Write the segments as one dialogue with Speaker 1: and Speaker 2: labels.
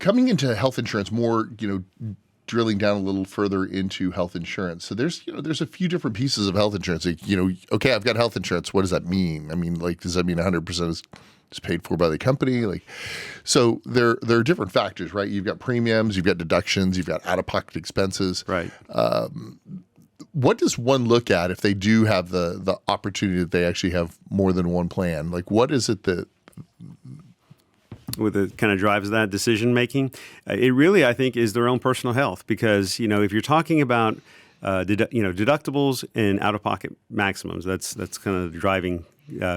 Speaker 1: coming into health insurance more, drilling down a little further into health insurance. So there's a few different pieces of health insurance. Like, okay, I've got health insurance. What does that mean? I mean, like, does that mean 100% is paid for by the company? Like, so there are different factors, right? You've got premiums, you've got deductions, you've got out-of-pocket expenses.
Speaker 2: Right.
Speaker 1: What does one look at if they do have the opportunity that they actually have more than one plan? Like, what is it that
Speaker 2: with it kind of drives that decision making? It really, I think, is their own personal health, because if you're talking about deductibles and out-of-pocket maximums, that's kind of the driving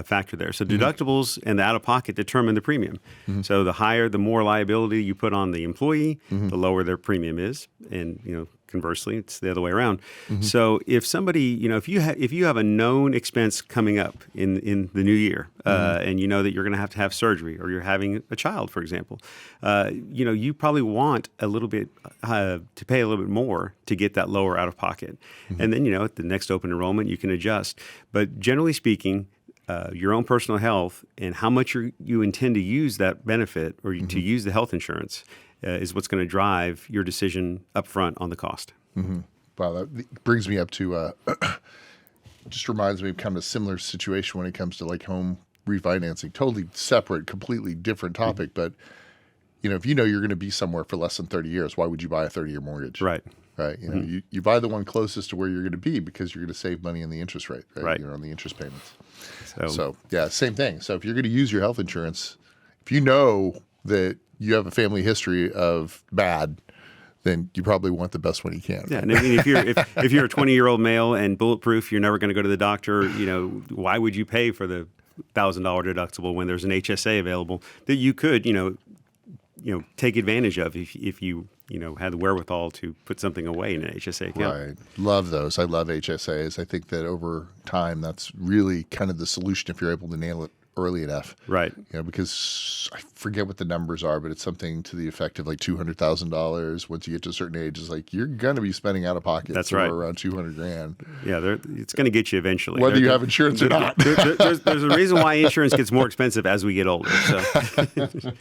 Speaker 2: factor there. So deductibles and the out-of-pocket determine the premium. So the more liability you put on the employee, the lower their premium is, and conversely, it's the other way around. So if somebody, if you have a known expense coming up in the new year, and you know that you're going to have surgery, or you're having a child, for example, you probably want a little bit to pay a little bit more to get that lower out of pocket. And then, at the next open enrollment, you can adjust. But generally speaking, your own personal health and how much you intend to use that benefit, or to use the health insurance, is what's going to drive your decision up front on the cost.
Speaker 1: Wow, that brings me up to just reminds me of kind of a similar situation when it comes to like home refinancing. Totally separate, completely different topic. But if you're going to be somewhere for less than 30 years, why would you buy a 30-year mortgage?
Speaker 2: Right.
Speaker 1: Right. You buy the one closest to where you're going to be, because you're going to save money on the interest rate, right? On the interest payments. So yeah, same thing. So if you're going to use your health insurance, if you know that you have a family history of bad, then you probably want the best one you can.
Speaker 2: Yeah, and I mean, if you're a 20-year-old male and bulletproof, you're never going to go to the doctor. Why would you pay for the $1,000 deductible when there's an HSA available that you could, take advantage of if you had the wherewithal to put something away in an HSA account.
Speaker 1: Right. Love those. I love HSAs. I think that over time, that's really kind of the solution if you're able to nail it early enough.
Speaker 2: Right.
Speaker 1: Because I forget what the numbers are, but it's something to the effect of like $200,000. Once you get to a certain age, it's like you're going to be spending out of pocket.
Speaker 2: That's
Speaker 1: somewhere
Speaker 2: right.
Speaker 1: around $200,000.
Speaker 2: Yeah, it's going to get you eventually.
Speaker 1: Whether you have insurance or not.
Speaker 2: There's a reason why insurance gets more expensive as we get older. So.